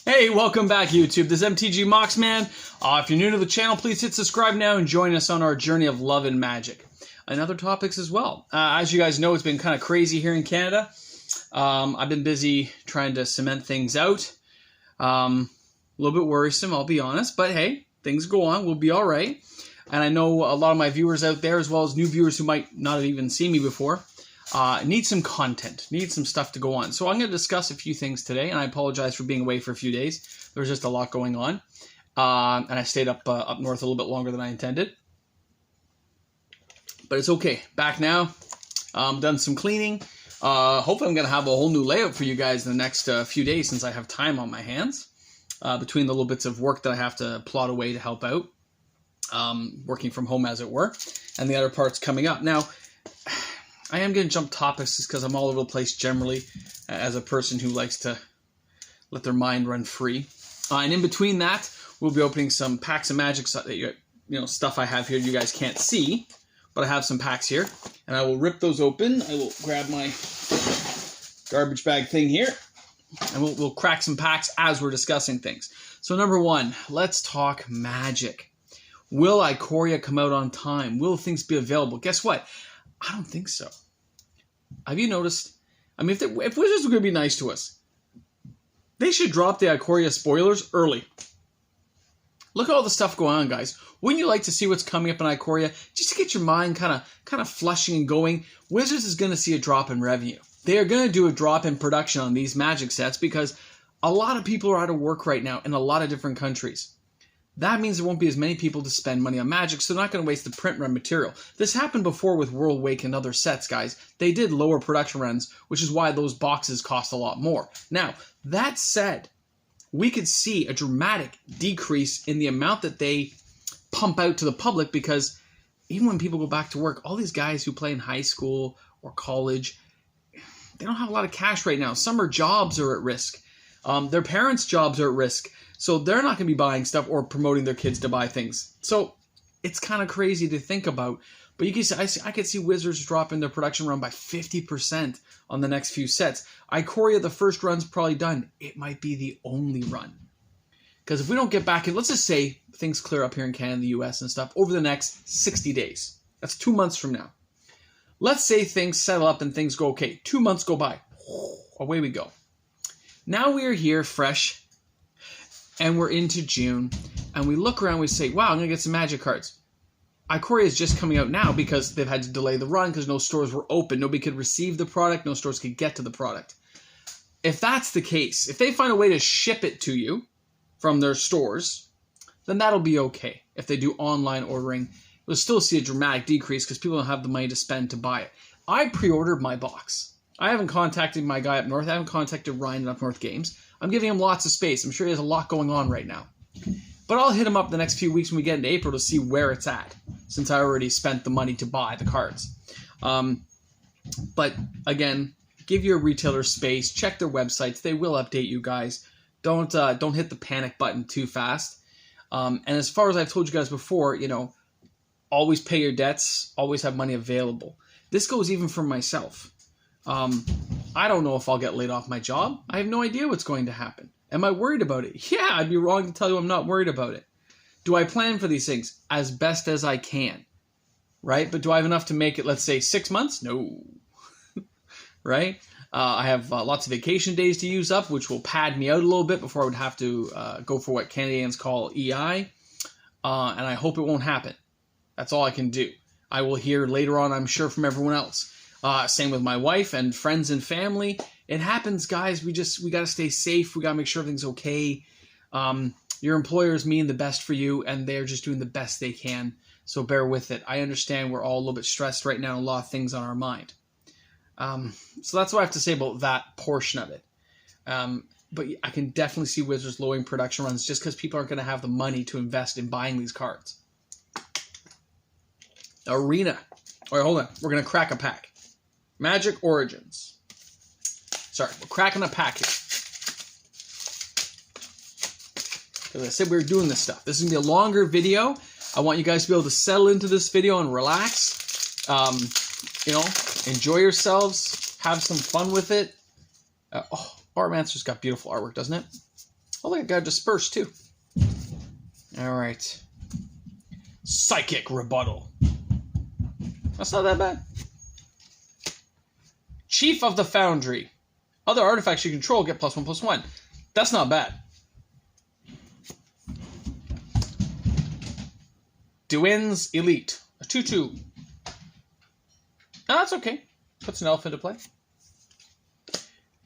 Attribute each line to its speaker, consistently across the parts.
Speaker 1: Hey, welcome back YouTube. This is MTG Moxman. If you're new to the channel, please hit subscribe now and join us on our journey of love and magic. And other topics as well. As you guys know, it's been kind of crazy here in Canada. I've been busy trying to cement things out. A little bit worrisome, I'll be honest. But hey, things go on. We'll be all right. And I know a lot of my viewers out there, as well as new viewers who might not have even seen me before, need some content, need some stuff to go on. So I'm going to discuss a few things today, and I apologize for being away for a few days. There was just a lot going on, and I stayed up north a little bit longer than I intended. But it's okay. Back now. Done some cleaning. Hopefully I'm going to have a whole new layout for you guys in the next few days since I have time on my hands. Between the little bits of work that I have to plot away to help out. Working from home, as it were. And the other parts coming up. Now, I am going to jump topics just because I'm all over the place generally as a person who likes to let their mind run free. And in between that, we'll be opening some packs of magic stuff I have here you guys can't see. But I have some packs here. And I will rip those open. I will grab my garbage bag thing here. And we'll crack some packs as we're discussing things. So number one, let's talk magic. Will Ikoria come out on time? Will things be available? Guess what? I don't think so. Have you noticed? I mean, if Wizards are going to be nice to us, they should drop the Ikoria spoilers early. Look at all the stuff going on, guys. Wouldn't you like to see what's coming up in Ikoria? Just to get your mind kind of flushing and going. Wizards is going to see a drop in revenue. They are going to do a drop in production on these magic sets because a lot of people are out of work right now in a lot of different countries. That means there won't be as many people to spend money on magic, so they're not going to waste the print run material. This happened before with World Wake and other sets, guys. They did lower production runs, which is why those boxes cost a lot more. Now, that said, we could see a dramatic decrease in the amount that they pump out to the public because even when people go back to work, all these guys who play in high school or college, they don't have a lot of cash right now. Summer jobs are at risk. Their parents' jobs are at risk. So they're not going to be buying stuff or promoting their kids to buy things. So it's kind of crazy to think about. But you can see, I could see Wizards dropping their production run by 50% on the next few sets. Ikoria, the first run's probably done. It might be the only run. Because if we don't get back in, let's just say things clear up here in Canada, the US and stuff, over the next 60 days. That's 2 months from now. Let's say things settle up and things go okay. 2 months go by. Away we go. Now we are here fresh. And we're into June, and we look around and we say, wow, I'm going to get some magic cards. Ikoria is just coming out now because they've had to delay the run because no stores were open. Nobody could receive the product. No stores could get to the product. If that's the case, if they find a way to ship it to you from their stores, then that'll be okay. If they do online ordering, we'll still see a dramatic decrease because people don't have the money to spend to buy it. I pre-ordered my box. I haven't contacted my guy up north. I haven't contacted Ryan at Up North Games. I'm giving him lots of space. I'm sure he has a lot going on right now. But I'll hit him up the next few weeks when we get into April to see where it's at, since I already spent the money to buy the cards. But again, give your retailer space. Check their websites. They will update you guys. Don't hit the panic button too fast. And as far as I've told you guys before, always pay your debts. Always have money available. This goes even for myself. I don't know if I'll get laid off my job. I have no idea what's going to happen. Am I worried about it? Yeah, I'd be wrong to tell you I'm not worried about it. Do I plan for these things? As best as I can. Right? But do I have enough to make it, let's say, 6 months? No. Right? I have lots of vacation days to use up, which will pad me out a little bit before I would have to go for what Canadians call EI. And I hope it won't happen. That's all I can do. I will hear later on, I'm sure, from everyone else. Same with my wife and friends and family. It happens, guys. We got to stay safe. We got to make sure everything's okay. Your employers mean the best for you, and they're just doing the best they can. So bear with it. I understand we're all a little bit stressed right now, a lot of things on our mind. So that's what I have to say about that portion of it. But I can definitely see Wizards lowering production runs just because people aren't going to have the money to invest in buying these cards. Arena. All right, hold on. We're going to crack a pack. Magic Origins. Sorry, we're cracking a pack here. As I said, we were doing this stuff. This is going to be a longer video. I want you guys to be able to settle into this video and relax. Enjoy yourselves. Have some fun with it. Artmancer's got beautiful artwork, doesn't it? Oh, look, I got dispersed too. All right. Psychic rebuttal. That's not that bad. Chief of the Foundry. Other artifacts you control get +1/+1. That's not bad. Duin's Elite. A 2/2. That's okay. Puts an elf into play.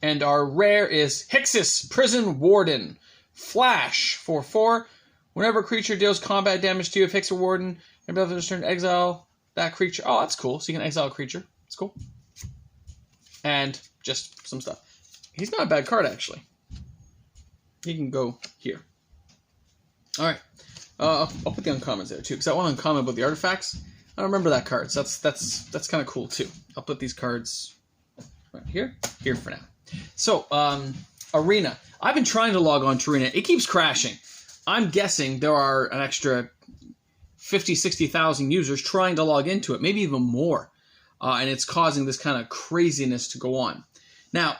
Speaker 1: And our rare is Hixus, Prison Warden. Flash, 4/4. Whenever a creature deals combat damage to you, if Hixus or Warden, and above this turn, exile that creature. Oh, that's cool. So you can exile a creature. That's cool. And just some stuff. He's not a bad card, actually. He can go here. All right. I'll put the uncommons there, too, because that one uncommon about the artifacts, I don't remember that card, so that's kind of cool, too. I'll put these cards right here for now. So, Arena. I've been trying to log on to Arena. It keeps crashing. I'm guessing there are an extra 50, 60,000 users trying to log into it, maybe even more. And it's causing this kind of craziness to go on. Now,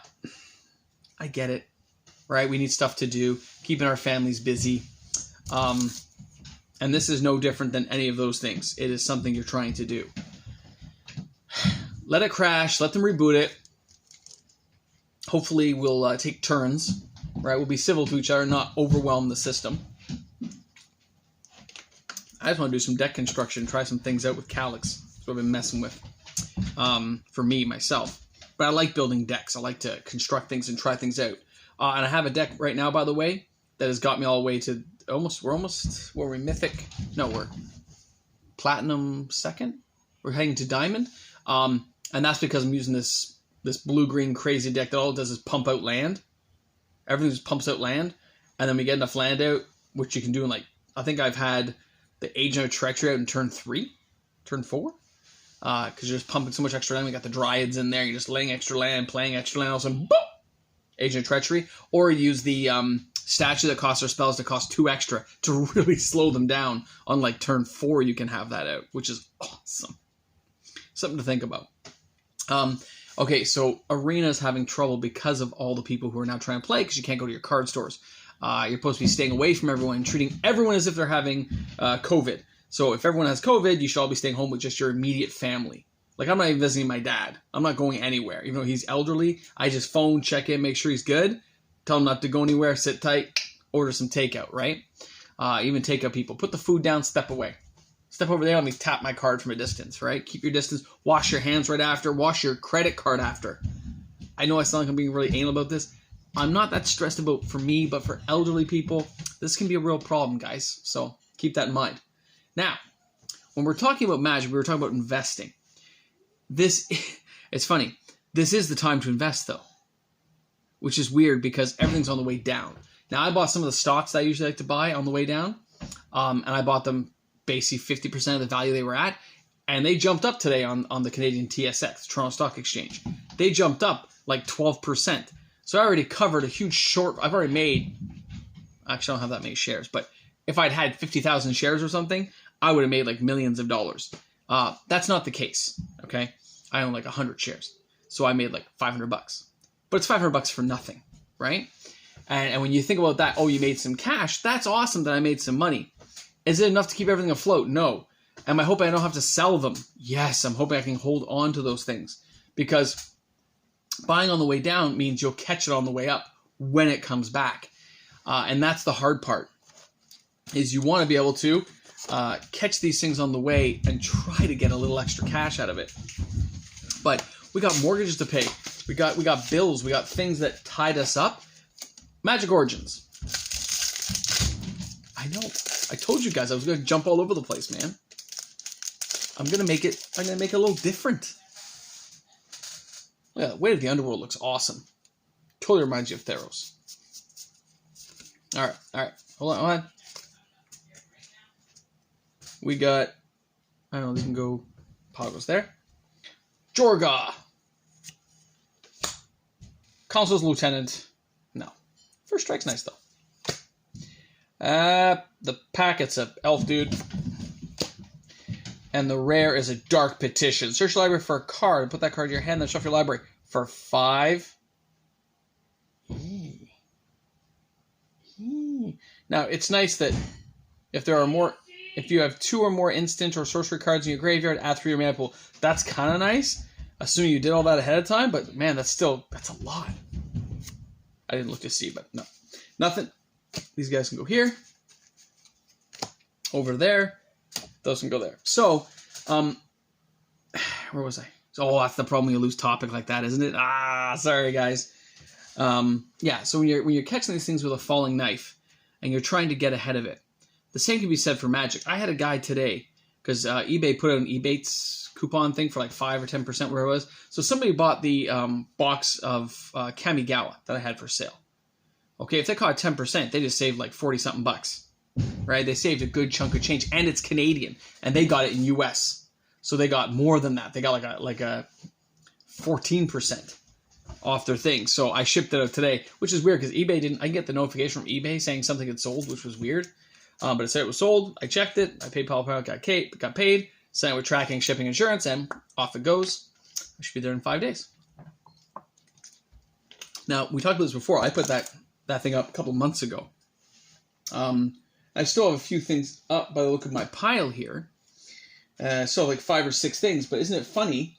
Speaker 1: I get it, right? We need stuff to do, keeping our families busy. And this is no different than any of those things. It is something you're trying to do. Let it crash. Let them reboot it. Hopefully we'll take turns, right? We'll be civil to each other, not overwhelm the system. I just want to do some deck construction, try some things out with Calyx. That's what I've been messing with for me, myself. But I like building decks. I like to construct things and try things out. And I have a deck right now, by the way, that has got me all the way to were we Mythic? No, we're Platinum 2nd. We're heading to Diamond. And that's because I'm using this blue-green crazy deck that all it does is pump out land. Everything just pumps out land. And then we get enough land out, which you can do in like, I think I've had the Agent of Treachery out in turn 4. Because you're just pumping so much extra land. We got the Dryads in there. You're just laying extra land, playing extra land. All of a sudden, boom! Agent of Treachery. Or use the statue that costs our spells to cost 2 extra to really slow them down. On like turn 4, you can have that out, which is awesome. Something to think about. Okay, so Arena's having trouble because of all the people who are now trying to play because you can't go to your card stores. You're supposed to be staying away from everyone and treating everyone as if they're having COVID. So if everyone has COVID, you should all be staying home with just your immediate family. Like, I'm not even visiting my dad. I'm not going anywhere. Even though he's elderly, I just phone, check in, make sure he's good. Tell him not to go anywhere, sit tight, order some takeout, right? Even takeout people. Put the food down, step away. Step over there, let me tap my card from a distance, right? Keep your distance. Wash your hands right after. Wash your credit card after. I know I sound like I'm being really anal about this. I'm not that stressed about for me, but for elderly people, this can be a real problem, guys. So keep that in mind. Now, when we're talking about Magic, we were talking about investing. It's funny. This is the time to invest, though, which is weird because everything's on the way down. Now, I bought some of the stocks that I usually like to buy on the way down, and I bought them basically 50% of the value they were at, and they jumped up today on the Canadian TSX, Toronto Stock Exchange. They jumped up like 12%. So I already covered a huge short. I've already made, actually I don't have that many shares, but if I'd had 50,000 shares or something, I would have made like millions of dollars. That's not the case, okay? I own like 100 shares. So I made like $500. But it's $500 for nothing, right? And when you think about that, oh, you made some cash. That's awesome that I made some money. Is it enough to keep everything afloat? No. Am I hoping I don't have to sell them? Yes, I'm hoping I can hold on to those things. Because buying on the way down means you'll catch it on the way up when it comes back. And that's the hard part, is you want to be able to catch these things on the way and try to get a little extra cash out of it. But we got mortgages to pay. We got bills. We got things that tied us up. Magic Origins. I know. I told you guys I was going to jump all over the place, man. I'm going to make it a little different. Yeah, the Weight of the Underworld looks awesome. Totally reminds you of Theros. All right. Hold on. We got, I don't know, you can go, Pagos there. Jorga. Council's Lieutenant. No. First Strike's nice, though. The packet's a elf dude. And the rare is a Dark Petition. Search your library for a card. Put that card in your hand, then shuffle your library for 5. Now, it's nice that if you have 2 or more instant or sorcery cards in your graveyard, add 3 to your mana pool. That's kind of nice, assuming you did all that ahead of time, but man, that's a lot. I didn't look to see, but no. Nothing. These guys can go here. Over there. Those can go there. So, where was I? Oh, that's the problem when you lose topic like that, isn't it? Sorry, guys. Yeah, so when you're catching these things with a falling knife, and you're trying to get ahead of it, the same can be said for Magic. I had a guy today, because eBay put out an Ebates coupon thing for like 5 or 10%, where it was. So somebody bought the box of Kamigawa that I had for sale. Okay, if they caught 10%, they just saved like 40-something bucks, right? They saved a good chunk of change, and it's Canadian, and they got it in US. So they got more than that. They got like a 14% off their thing. So I shipped it out today, which is weird because eBay didn't. I get the notification from eBay saying something had sold, which was weird. But it said it was sold. I checked it. I paid PayPal, got paid. Sent it with tracking, shipping, insurance, and off it goes. I should be there in 5 days. Now, we talked about this before. I put that thing up a couple months ago. I still have a few things up by the look of my pile here. So like 5 or 6 things. But isn't it funny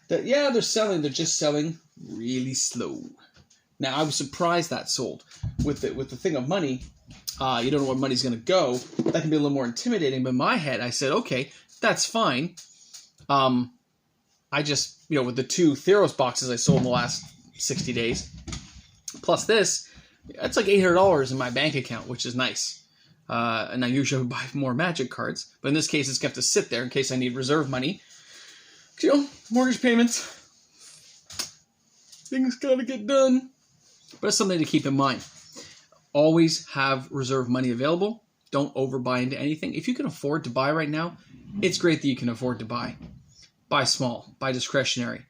Speaker 1: that, yeah, they're just selling really slow. Now, I was surprised that sold. With the thing of money, you don't know where money's going to go. That can be a little more intimidating. But in my head, I said, okay, that's fine. I just, with the 2 Theros boxes I sold in the last 60 days, plus this, it's like $800 in my bank account, which is nice. And I usually buy more Magic cards. But in this case, it's going to have to sit there in case I need reserve money. Mortgage payments. Things got to get done. But it's something to keep in mind. Always have reserve money available. Don't overbuy into anything. If you can afford to buy right now, it's great that you can afford to buy. Buy small. Buy discretionary.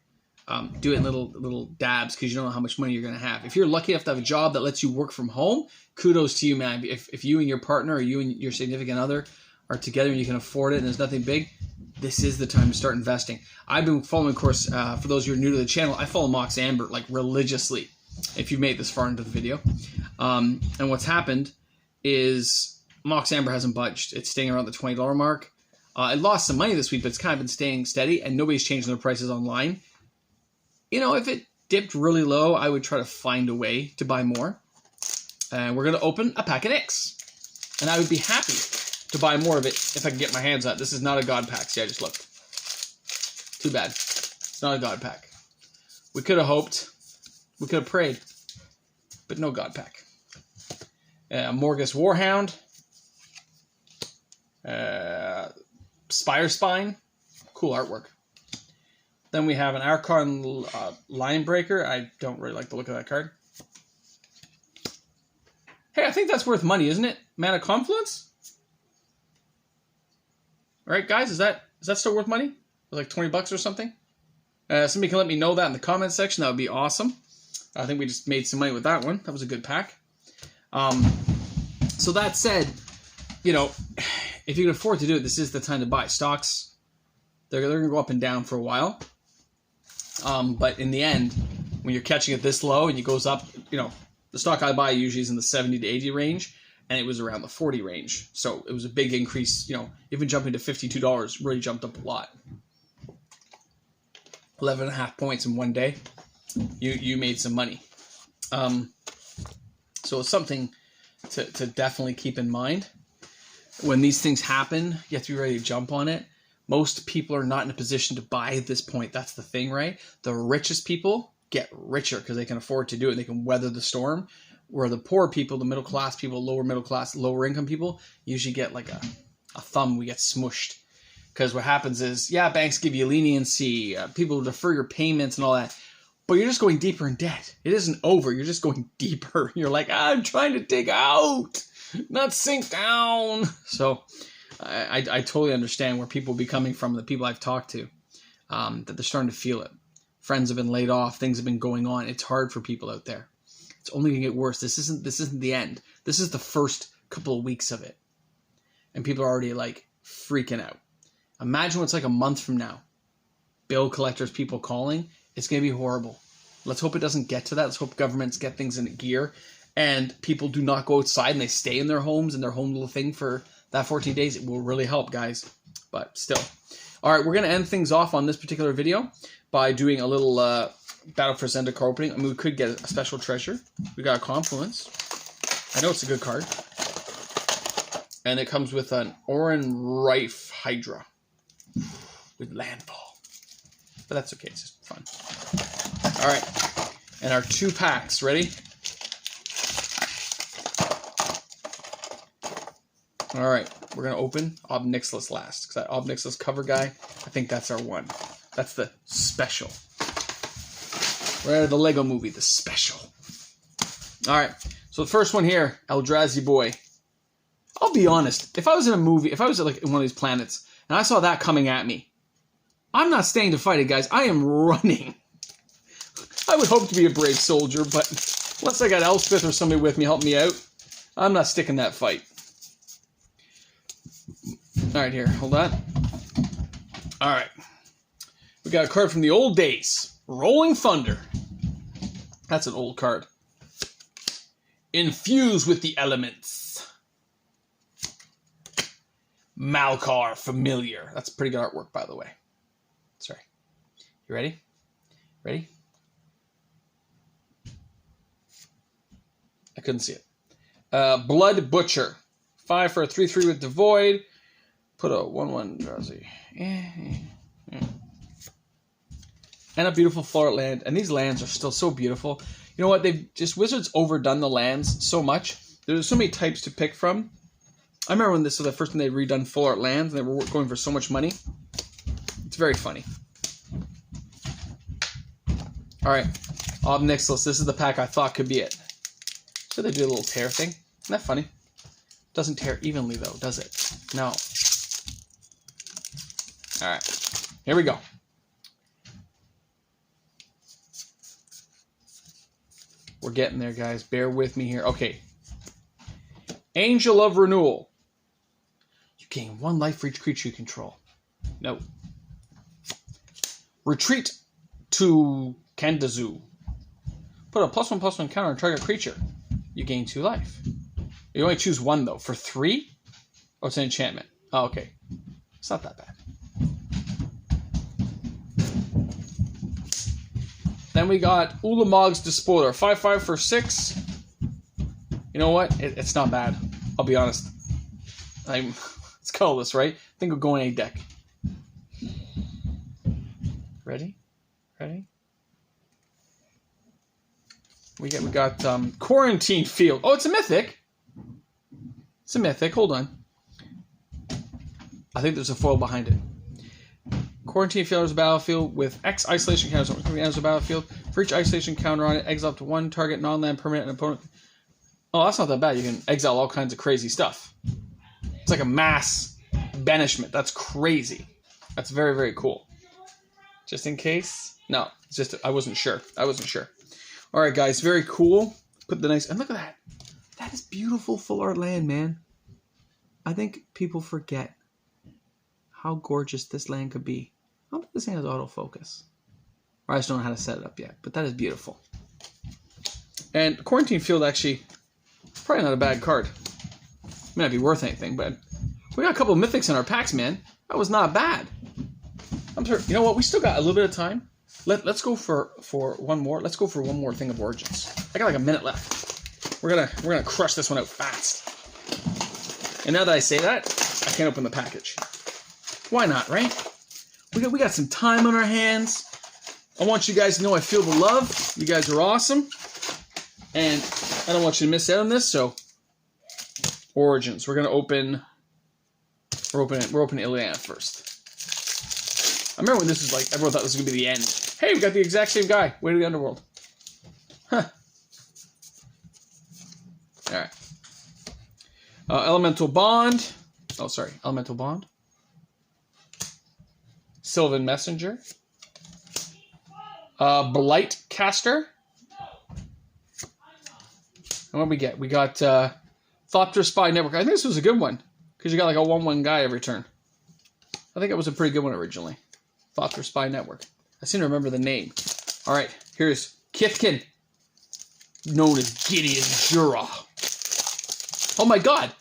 Speaker 1: Do it in little dabs because you don't know how much money you're going to have. If you're lucky enough to have a job that lets you work from home, kudos to you, man. If you and your partner or you and your significant other are together and you can afford it and there's nothing big, this is the time to start investing. I've been following, of course, for those who are new to the channel, I follow Mox Amber like religiously, if you've made this far into the video. And what's happened is Mox Amber hasn't budged. It's staying around the $20 mark. It lost some money this week, but it's kind of been staying steady, and nobody's changing their prices online. If it dipped really low, I would try to find a way to buy more. And we're going to open a pack of Nicks. And I would be happy to buy more of it if I can get my hands on it. This is not a God pack. See, I just looked. Too bad. It's not a God pack. We could have hoped. We could have prayed. But no God pack. Morgus Warhound. Spire Spine. Cool artwork. Then we have an Archon Linebreaker. I don't really like the look of that card. Hey, I think that's worth money, isn't it? Mana Confluence? All right, guys, is that still worth money? Like 20 bucks or something? Somebody can let me know that in the comment section. That would be awesome. I think we just made some money with that one. That was a good pack. So that said, if you can afford to do it, this is the time to buy. Stocks, they're going to go up and down for a while. But in the end, when you're catching it this low and it goes up, the stock I buy usually is in the 70 to 80 range, and it was around the 40 range. So it was a big increase, even jumping to $52 really jumped up a lot. 11.5 points in one day. You made some money. So it's something to definitely keep in mind. When these things happen, you have to be ready to jump on it. Most people are not in a position to buy at this point. That's the thing, right? The richest people get richer because they can afford to do it. They can weather the storm. Where the poor people, the middle class people, lower middle class, lower income people, usually get like a thumb. We get smushed. Because what happens is, banks give you leniency. People defer your payments and all that. But you're just going deeper in debt. It isn't over. You're just going deeper. You're like, I'm trying to dig out, not sink down. So I totally understand where people will be coming from, the people I've talked to, that they're starting to feel it. Friends have been laid off. Things have been going on. It's hard for people out there. It's only going to get worse. This isn't the end. This is the first couple of weeks of it. And people are already like freaking out. Imagine what's like a month from now. Bill collectors, people calling. It's going to be horrible. Let's hope it doesn't get to that. Let's hope governments get things in gear and people do not go outside and they stay in their homes and their home little thing for that 14 days, it will really help, guys. But still. All right, we're going to end things off on this particular video by doing a little Battle for Zendikar opening. I mean, we could get a special treasure. We got a Confluence. I know it's a good card. And it comes with an Oran Rife Hydra with landfall. But that's okay, it's just fun. All right, and our 2 packs, ready? All right, we're gonna open Ob Nixilis last, because that Ob Nixilis cover guy, I think that's our one. That's the special. Right out of the Lego movie, the special. All right, so the first one here, Eldrazi Boy. I'll be honest, if I was in a movie, if I was like in one of these planets, and I saw that coming at me, I'm not staying to fight it, guys. I am running. I would hope to be a brave soldier, but unless I got Elspeth or somebody with me helping me out, I'm not sticking that fight. All right, here, hold on. All right. We got a card from the old days. Rolling Thunder. That's an old card. Infuse with the elements. Malkar Familiar. That's pretty good artwork, by the way. Sorry. You ready? Ready? I couldn't see it. Blood Butcher. 5 for a 3/3 with Devoid. Put a 1/1 Drowsy. And a beautiful floor land. And these lands are still so beautiful. You know what? They've just Wizards overdone the lands so much. There's so many types to pick from. I remember when this was the first time they redone full art lands and they were going for so much money. It's very funny. Alright. Ob Nixilis. This is the pack I thought could be it. So they do a little tear thing. Isn't that funny? Doesn't tear evenly though, does it? No. Alright. Here we go. We're getting there, guys. Bear with me here. Okay. Angel of Renewal. You gain 1 life for each creature you control. No. Retreat to Kandazu. Put a +1/+1 counter on target creature. You gain 2 life. You only choose 1 though. For 3? Oh, it's an enchantment. Oh, okay. It's not that bad. Then we got Ulamog's Despoiler. 5/5 for 6. You know what? It's not bad. I'll be honest. It's colorless, right? I think we'll go in a deck. Ready? Ready? We got Quarantine Field. Oh, it's a mythic. It's a mythic. Hold on. I think there's a foil behind it. Quarantine Field is a battlefield with X isolation counters on the battlefield. For each isolation counter on it, exile up to 1 target non-land permanent and opponent. Oh, that's not that bad. You can exile all kinds of crazy stuff. It's like a mass banishment. That's crazy. That's very, very cool. Just in case? No, it's just I wasn't sure. All right, guys, very cool. Put the nice and look at that. That is beautiful full art land, man. I think people forget how gorgeous this land could be. I don't think this thing has autofocus. Or I just don't know how to set it up yet, but that is beautiful. And Quarantine Field actually, probably not a bad card. May not be worth anything, but we got a couple of mythics in our packs, man. That was not bad. I'm sorry. You know what? We still got a little bit of time. Let's go for one more. Let's go for one more thing of Origins. I got like a minute left. We're gonna crush this one out fast. And now that I say that, I can't open the package. Why not, right? We got some time on our hands. I want you guys to know I feel the love. You guys are awesome. And I don't want you to miss out on this, so Origins. We're opening Ileana first. I remember when this was like, everyone thought this was gonna be the end. Hey, we got the exact same guy. Way to the Underworld. Huh. Alright. Elemental Bond. Oh, sorry. Elemental Bond. Sylvan Messenger. Blight Caster. And what we get? We got Thopter Spy Network. I think this was a good one. Because you got like a 1/1 guy every turn. I think it was a pretty good one originally. Thopter Spy Network. I seem to remember the name. Alright, here's Kithkin. known as Gideon Jura. Oh my god!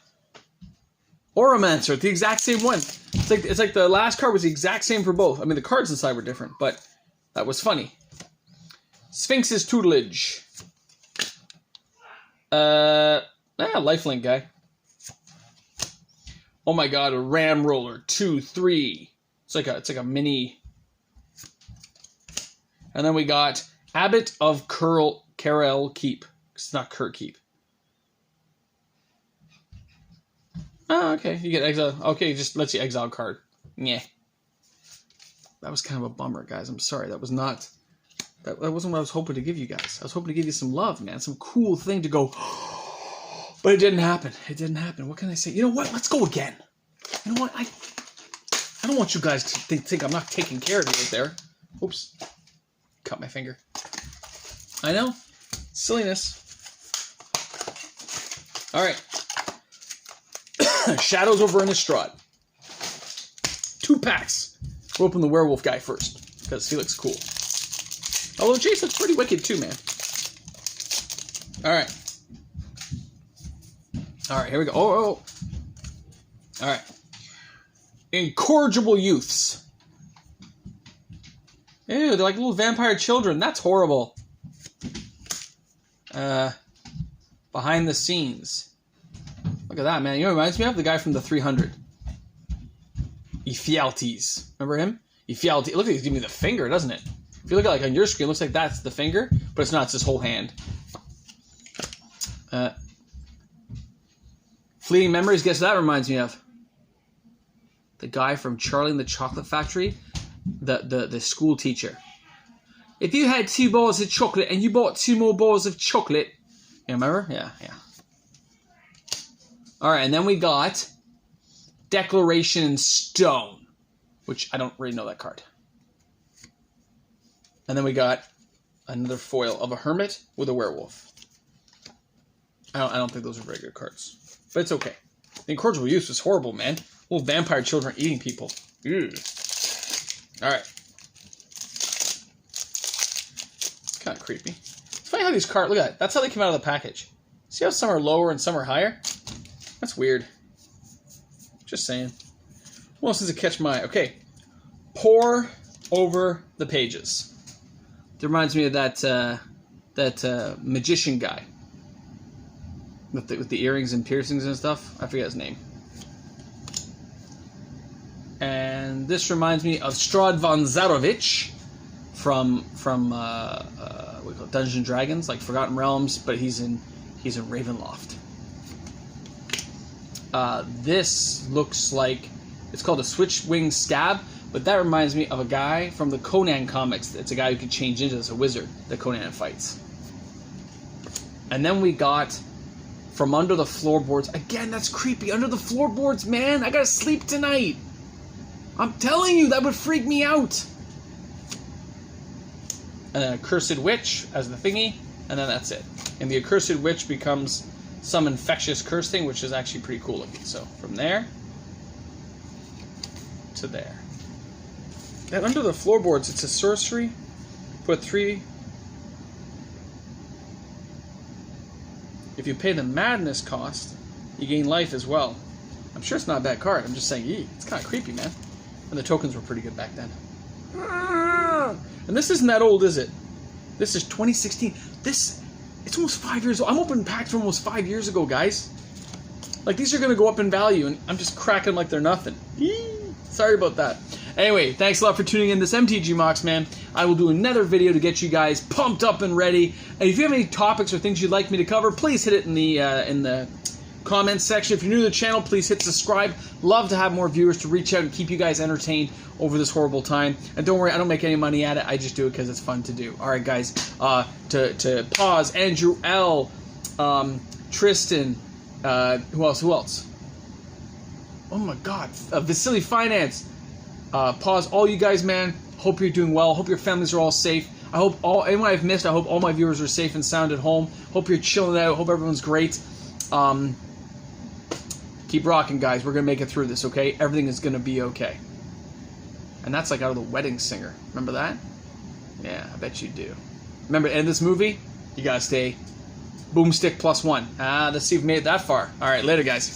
Speaker 1: Oromancer, the exact same one. It's like the last card was the exact same for both. I mean, the cards inside were different, but that was funny. Sphinx's Tutelage. Lifelink guy. Oh my god, a Ram Roller 2/3. It's like a mini. And then we got Abbot of Carel Keep. It's not Kerr Keep. Oh, okay. You get exile. Okay, just lets you exile card. Yeah. That was kind of a bummer, guys. I'm sorry. That was not. That wasn't what I was hoping to give you guys. I was hoping to give you some love, man. Some cool thing to go. But it didn't happen. It didn't happen. What can I say? You know what? Let's go again. You know what? I don't want you guys to think I'm not taking care of you out there. Oops. Cut my finger. I know. Silliness. All right. Shadows over Innistrad. 2 packs. We'll open the werewolf guy first, because he looks cool. Although Jace looks pretty wicked too, man. Alright. Alright, here we go. Oh. Alright. Incorrigible Youths. Ew, they're like little vampire children. That's horrible. Behind the scenes. Look at that, man. You know what it reminds me of? The guy from the 300. Ephialtes. Remember him? Ephialtes. Look, he's giving me the finger, doesn't it? If you look at it like on your screen, it looks like that's the finger, but it's not. It's his whole hand. Fleeting Memories. Guess what that reminds me of? The guy from Charlie and the Chocolate Factory. The school teacher. If you had 2 balls of chocolate and you bought 2 more balls of chocolate. You remember? Yeah. Alright, and then we got Declaration in Stone, which I don't really know that card. And then we got another foil of a hermit with a werewolf. I don't think those are very good cards, but it's okay. The Incorrigible Youth was horrible, man. Little vampire children eating people. Ew. All right. It's kind of creepy. It's funny how these cards. Look at that. That's how they came out of the package. See how some are lower and some are higher? That's weird. Just saying. Who else does it catch my eye? Okay. Pour over the pages. It reminds me of that magician guy with the earrings and piercings and stuff. I forget his name. And this reminds me of Strahd von Zarovich from what we call Dungeons and Dragons, like Forgotten Realms, but he's in Ravenloft. This looks like it's called a Switchwing Scab. But that reminds me of a guy from the Conan comics. It's a guy who can change into as a wizard that Conan fights. And then we got From Under the Floorboards. Again, that's creepy. Under the floorboards, man. I gotta sleep tonight. I'm telling you, that would freak me out. And then Accursed Witch as the thingy. And then that's it. And the Accursed Witch becomes some infectious curse thing, which is actually pretty cool looking. So from there to there. And Under the Floorboards, it's a sorcery. Put 3. If you pay the madness cost, you gain life as well. I'm sure it's not a bad card. I'm just saying, it's kind of creepy, man. And the tokens were pretty good back then. And this isn't that old, is it? This is 2016. It's almost 5 years old. I'm opening packs from almost 5 years ago, guys. Like, these are going to go up in value, and I'm just cracking them like they're nothing. Sorry about that. Anyway, thanks a lot for tuning in this MTG Mox, man. I will do another video to get you guys pumped up and ready. And if you have any topics or things you'd like me to cover, please hit it in the comments section. If you're new to the channel, please hit subscribe. Love to have more viewers to reach out and keep you guys entertained over this horrible time. And don't worry, I don't make any money at it. I just do it because it's fun to do. All right, guys. To pause, Andrew L, Tristan, who else? Oh my God, Vasily Finance. Pause, all you guys, man. Hope you're doing well. Hope your families are all safe. I hope anyone I've missed, I hope all my viewers are safe and sound at home. Hope you're chilling out. Hope everyone's great. Keep rocking, guys. We're going to make it through this, okay? Everything is going to be okay. And that's like out of The Wedding Singer. Remember that? Yeah, I bet you do. Remember, in this movie, you got to stay Boomstick +1. Let's see if we made it that far. All right, later, guys.